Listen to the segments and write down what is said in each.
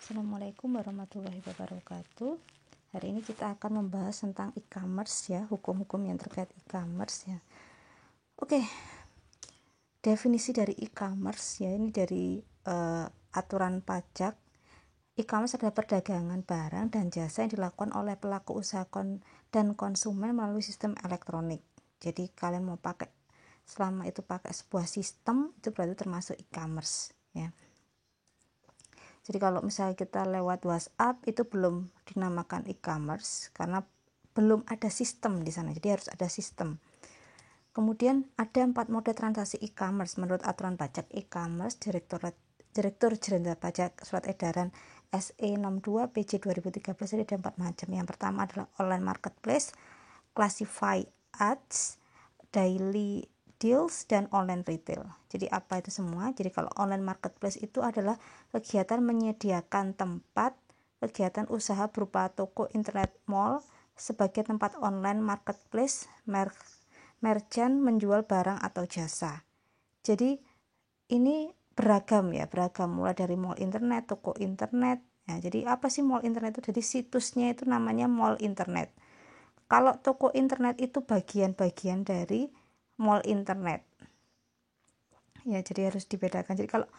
Assalamualaikum warahmatullahi wabarakatuh. Hari ini kita akan membahas tentang e-commerce ya, hukum-hukum yang terkait e-commerce ya. Oke, definisi dari e-commerce ya, ini dari aturan pajak. E-commerce adalah perdagangan barang dan jasa yang dilakukan oleh pelaku usaha dan konsumen melalui sistem elektronik. Jadi kalian mau pakai, selama itu pakai sebuah sistem, itu berarti termasuk e-commerce ya. Jadi kalau misalnya kita lewat WhatsApp itu belum dinamakan e-commerce karena belum ada sistem di sana. Jadi harus ada sistem. Kemudian ada 4 mode transaksi e-commerce menurut aturan pajak e-commerce Direktur Jenderal Pajak Surat Edaran SE 62 PJ 2013. Jadi ada 4 macam. Yang pertama adalah online marketplace, classified ads, daily deals, dan online retail. Jadi apa itu semua? Jadi kalau online marketplace itu adalah kegiatan menyediakan tempat, kegiatan usaha berupa toko, internet, mall sebagai tempat online marketplace, merchant menjual barang atau jasa. Jadi ini beragam mulai dari mall internet, toko internet. Ya, jadi apa sih mall internet itu? Jadi situsnya itu namanya mall internet. Kalau toko internet itu bagian-bagian dari mall internet. Ya, jadi harus dibedakan. Jadi kalau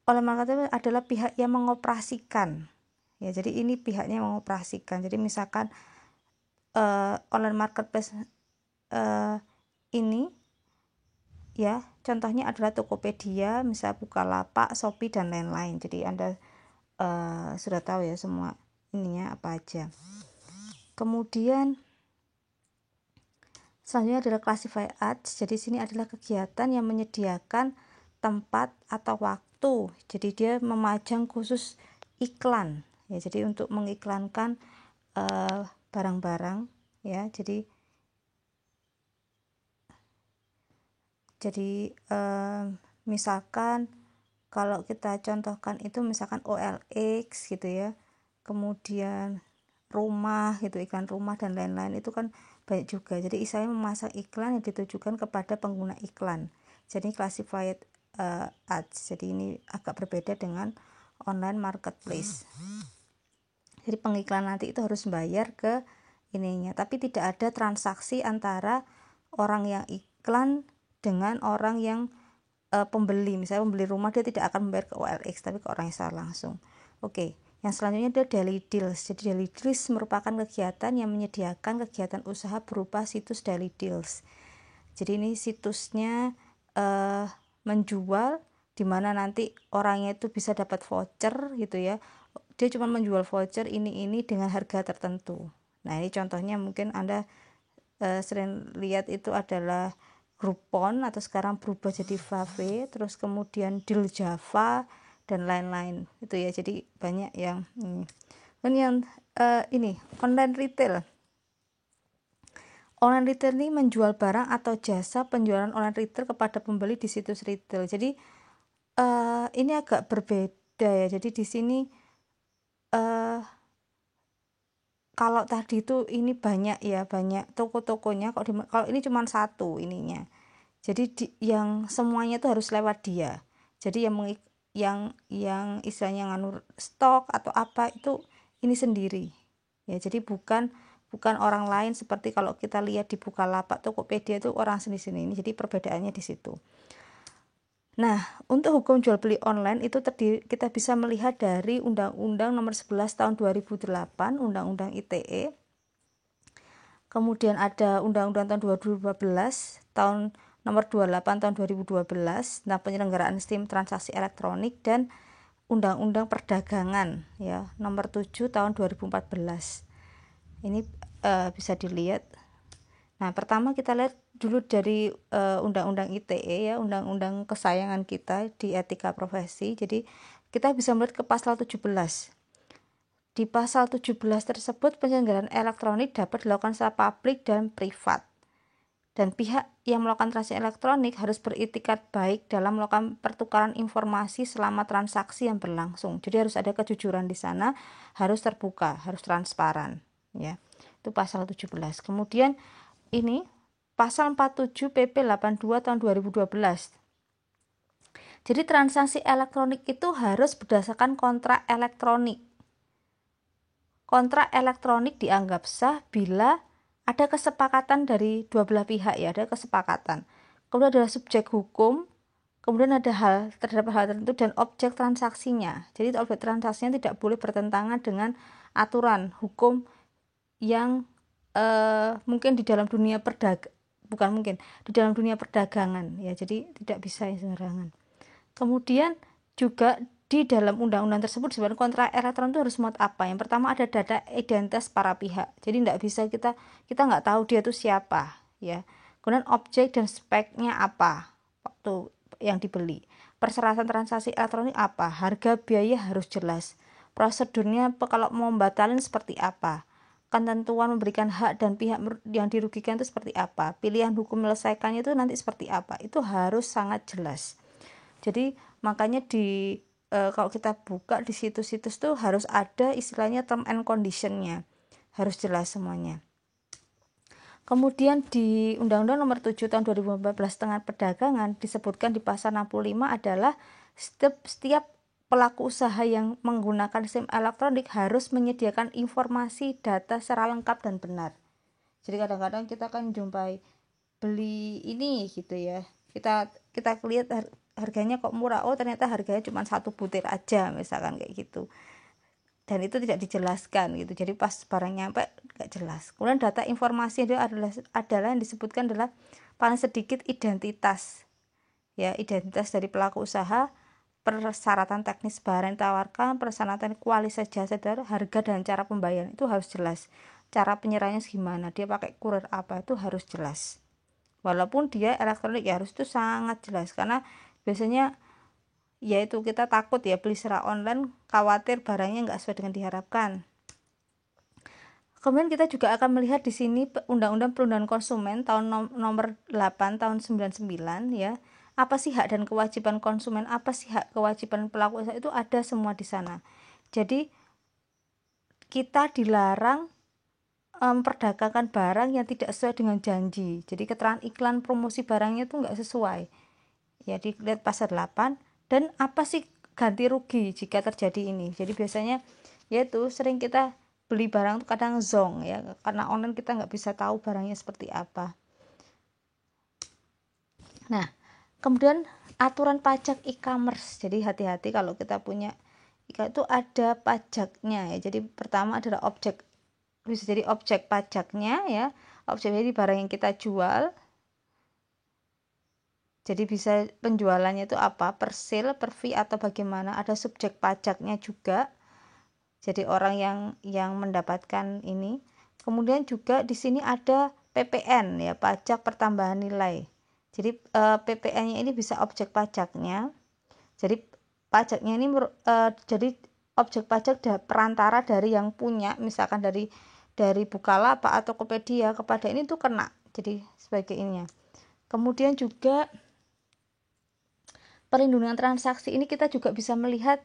online marketplace adalah pihak yang mengoperasikan. Ya, jadi ini pihaknya yang mengoperasikan. Jadi misalkan online marketplace ini ya, contohnya adalah Tokopedia, misal Bukalapak, Shopee, dan lain-lain. Jadi Anda sudah tahu ya semua ininya apa aja. Kemudian selanjutnya adalah classified ads. Jadi sini adalah kegiatan yang menyediakan tempat atau waktu. Jadi dia memajang khusus iklan ya. Jadi untuk mengiklankan barang-barang ya. Jadi misalkan kalau kita contohkan itu misalkan OLX gitu ya. Kemudian rumah gitu, iklan rumah dan lain-lain itu kan banyak juga. Jadi saya memasang iklan yang ditujukan kepada pengguna iklan. Jadi classified ads. Jadi ini agak berbeda dengan online marketplace. Jadi pengiklan nanti itu harus bayar ke ininya, tapi tidak ada transaksi antara orang yang iklan dengan orang yang pembeli. Misalnya pembeli rumah, dia tidak akan membayar ke OLX tapi ke orang yang secara langsung. Oke. Yang selanjutnya adalah daily deals. Jadi daily deals merupakan kegiatan yang menyediakan kegiatan usaha berupa situs daily deals. Jadi ini situsnya menjual, di mana nanti orangnya itu bisa dapat voucher gitu ya. Dia cuma menjual voucher ini dengan harga tertentu. Nah ini contohnya mungkin Anda sering lihat itu adalah Groupon atau sekarang berubah jadi Fave, terus kemudian Deal Java dan lain-lain itu ya. Jadi banyak yang dan yang ini online retail. Online retail ini menjual barang atau jasa penjualan online retail kepada pembeli di situs retail. Jadi ini agak berbeda ya. Jadi di sini kalau tadi itu ini banyak toko-tokonya. Kalau ini cuma satu ininya. Jadi yang semuanya itu harus lewat dia. Jadi yang istilahnya nganur stok atau apa itu ini sendiri. Ya, jadi bukan orang lain seperti kalau kita lihat di Bukalapak, Tokopedia itu orang sendiri-sendiri. Jadi perbedaannya di situ. Nah, untuk hukum jual beli online itu kita bisa melihat dari Undang-Undang Nomor 11 Tahun 2008, Undang-Undang ITE. Kemudian ada Undang-Undang Tahun 2012, Nomor 28 Tahun 2012 tentang penyelenggaraan sistem transaksi elektronik, dan Undang-Undang Perdagangan ya, Nomor 7 Tahun 2014. Ini bisa dilihat. Nah, pertama kita lihat dulu dari Undang-Undang ITE ya, undang-undang kesayangan kita di etika profesi. Jadi kita bisa melihat ke pasal 17. Di pasal 17 tersebut penyelenggaraan elektronik dapat dilakukan secara publik dan privat. Dan pihak yang melakukan transaksi elektronik harus beritikat baik dalam melakukan pertukaran informasi selama transaksi yang berlangsung. Jadi harus ada kejujuran di sana, harus terbuka, harus transparan ya. Itu pasal 17. Kemudian ini pasal 47 PP 82 tahun 2012. Jadi transaksi elektronik itu harus berdasarkan kontrak elektronik. Kontrak elektronik dianggap sah bila ada kesepakatan dari dua belah pihak, ya, ada kesepakatan. Kemudian ada subjek hukum, kemudian ada terdapat hal tertentu dan objek transaksinya. Jadi objek transaksinya tidak boleh bertentangan dengan aturan hukum yang mungkin di dalam dunia di dalam dunia perdagangan, ya. Jadi tidak bisa sembarangan. Kemudian juga di dalam undang-undang tersebut disebutkan kontrak elektronik itu harus muat apa. Yang pertama ada data identitas para pihak. Jadi tidak bisa kita nggak tahu dia itu siapa, ya. Kemudian objek dan speknya apa waktu yang dibeli. Persyaratan transaksi elektronik apa, harga biaya harus jelas. Prosedurnya kalau mau batalin seperti apa, ketentuan memberikan hak dan pihak yang dirugikan itu seperti apa, pilihan hukum menyelesaikannya itu nanti seperti apa, itu harus sangat jelas. Jadi makanya kalau kita buka di situs-situs tuh harus ada istilahnya term and conditionnya, harus jelas semuanya. Kemudian di Undang-Undang Nomor 7 Tahun 2014 tentang perdagangan disebutkan di pasal 65 adalah setiap pelaku usaha yang menggunakan sistem elektronik harus menyediakan informasi data secara lengkap dan benar. Jadi kadang-kadang kita kan jumpai beli ini gitu ya, kita lihat harganya kok murah, oh ternyata harganya cuma 1 butir aja misalkan kayak gitu, dan itu tidak dijelaskan gitu. Jadi pas barang nyampe nggak jelas. Kemudian data informasi itu adalah yang disebutkan adalah paling sedikit identitas, ya, identitas dari pelaku usaha, persyaratan teknis barang yang ditawarkan, persyaratan kualitas jasa, harga dan cara pembayaran itu harus jelas. Cara penyerahannya gimana, dia pakai kurir apa, itu harus jelas. Walaupun dia elektronik ya harus itu sangat jelas, karena biasanya yaitu kita takut ya beli secara online, khawatir barangnya nggak sesuai dengan diharapkan. Kemudian kita juga akan melihat di sini Undang-Undang Perlindungan Konsumen tahun nomor 8 tahun 99, ya. Apa sih hak dan kewajiban konsumen, apa sih hak kewajiban pelaku usaha, itu ada semua di sana. Jadi kita dilarang memperdagangkan barang yang tidak sesuai dengan janji. Jadi keterangan iklan promosi barangnya itu nggak sesuai. Ya, dilihat pasal 8. Dan apa sih ganti rugi jika terjadi ini. Jadi biasanya yaitu sering kita beli barang itu kadang zonk, ya, karena online kita nggak bisa tahu barangnya seperti apa. Nah, kemudian aturan pajak e-commerce. Jadi hati-hati kalau kita punya itu ada pajaknya, ya. Jadi pertama adalah bisa jadi objek pajaknya, ya. Objek jadi barang yang kita jual. Jadi bisa penjualannya itu apa, per sale, per fee, atau bagaimana. Ada subjek pajaknya juga. Jadi orang yang mendapatkan ini. Kemudian juga di sini ada PPN, ya, pajak pertambahan nilai. Jadi PPN-nya ini bisa objek pajaknya. Jadi pajaknya ini jadi objek pajak perantara dari yang punya, misalkan dari Bukalapak atau Tokopedia kepada ini tuh kena. Jadi sebagai ininya. Kemudian juga perlindungan transaksi ini kita juga bisa melihat,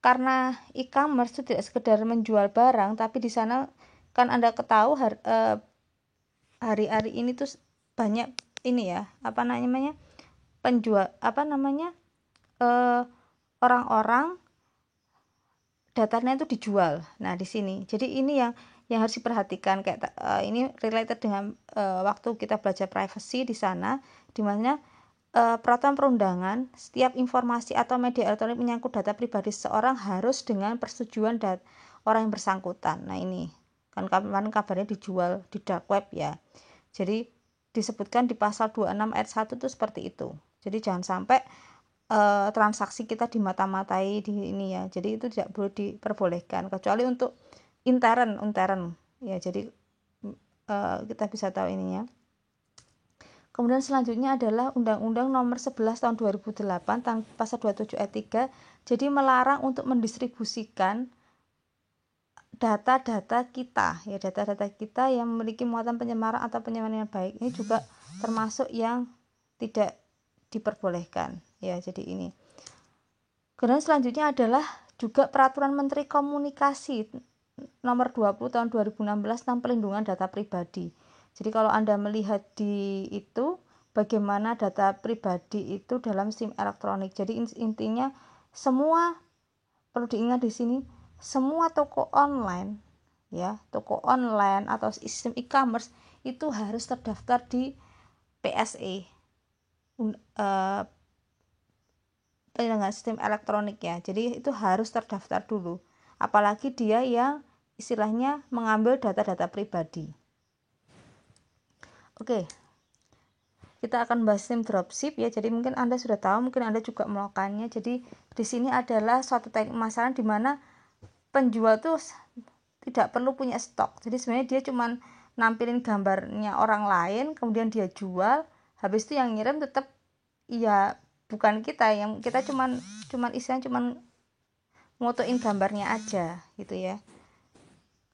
karena e-commerce itu tidak sekedar menjual barang, tapi di sana kan Anda ketahui hari-hari ini tuh banyak ini, ya, orang-orang datanya itu dijual. Nah, di sini. Jadi ini yang harus diperhatikan, kayak ini related dengan waktu kita belajar privacy di sana, di mana peraturan perundangan, setiap informasi atau media elektronik menyangkut data pribadi seseorang harus dengan persetujuan orang yang bersangkutan. Nah, ini kan kemarin kabarnya dijual di dark web, ya. Jadi disebutkan di pasal 26 ayat 1 itu seperti itu. Jadi jangan sampai transaksi kita dimata-matai di ini, ya. Jadi itu tidak boleh diperbolehkan kecuali untuk intern, ya. Jadi kita bisa tahu ininya. Kemudian selanjutnya adalah Undang-Undang Nomor 11 Tahun 2008 pasal 27 ayat 3. Jadi melarang untuk mendistribusikan data-data kita, ya, data-data kita yang memiliki muatan pencemaran atau penyamaran yang baik. Ini juga termasuk yang tidak diperbolehkan, ya. Jadi ini. Kemudian selanjutnya adalah juga Peraturan Menteri Komunikasi Nomor 20 Tahun 2016 tentang perlindungan data pribadi. Jadi kalau Anda melihat di bagaimana data pribadi itu dalam SIM elektronik. Jadi intinya semua, perlu diingat di sini, semua toko online ya, toko online atau sistem e-commerce itu harus terdaftar di PSE, penyelenggara sistem elektronik ya. Jadi itu harus terdaftar dulu. Apalagi dia yang istilahnya mengambil data-data pribadi. Oke. Kita akan bahas sistem dropship ya. Jadi mungkin Anda sudah tahu, mungkin Anda juga melakukannya. Jadi di sini adalah suatu teknik pemasaran di mana penjual tuh tidak perlu punya stok. Jadi sebenarnya dia cuman nampilin gambarnya orang lain, kemudian dia jual. Habis itu yang ngirim tetap ya bukan kita, yang kita cuman istilahnya cuman motoin gambarnya aja gitu ya.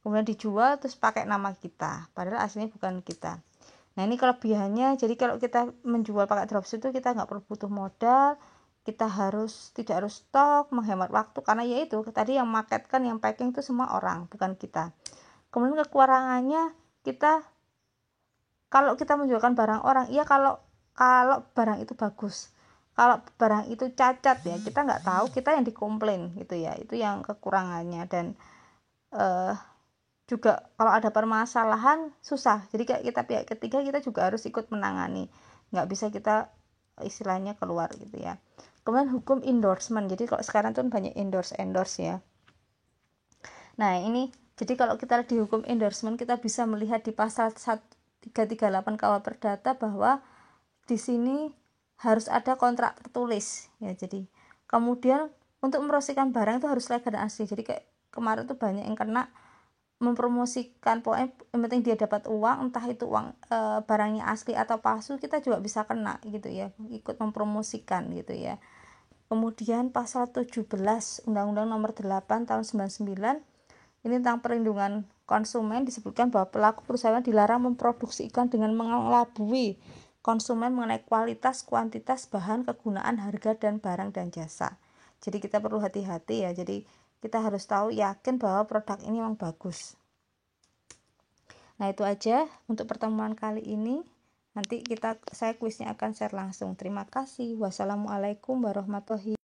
Kemudian dijual terus pakai nama kita, padahal aslinya bukan kita. Nah ini kelebihannya, jadi kalau kita menjual pakai dropship itu kita nggak perlu butuh modal, kita tidak harus stok, menghemat waktu, karena ya itu tadi yang marketkan, yang packing itu semua orang, bukan kita. Kemudian kekurangannya, kita kalau kita menjualkan barang orang, iya kalau barang itu bagus, kalau barang itu cacat ya kita nggak tahu, kita yang dikomplain gitu ya, itu yang kekurangannya. Dan juga kalau ada permasalahan susah, jadi kayak kita pihak ketiga kita juga harus ikut menangani, nggak bisa kita istilahnya keluar gitu ya. Kemudian hukum endorsement, jadi kalau sekarang tuh banyak endorse ya. Nah ini jadi kalau kita di hukum endorsement, kita bisa melihat di pasal 338 KUH Perdata bahwa di sini harus ada kontrak tertulis ya. Jadi kemudian untuk mempromosikan barang itu harus legal dan asli. Jadi kayak kemarin tuh banyak yang kena mempromosikan, pokoknya yang penting dia dapat uang, entah itu uang barangnya asli atau palsu, kita juga bisa kena gitu ya, ikut mempromosikan gitu ya. Kemudian pasal 17 Undang-Undang Nomor 8 Tahun 99 ini tentang perlindungan konsumen, disebutkan bahwa pelaku perusahaan dilarang memproduksi iklan dengan mengelabui konsumen mengenai kualitas, kuantitas, bahan, kegunaan, harga, dan barang dan jasa. Jadi kita perlu hati-hati ya, jadi kita harus tahu, yakin bahwa produk ini memang bagus. Nah itu aja untuk pertemuan kali ini. Nanti saya kuisnya akan share langsung. Terima kasih. Wassalamualaikum warahmatullahi wabarakatuh.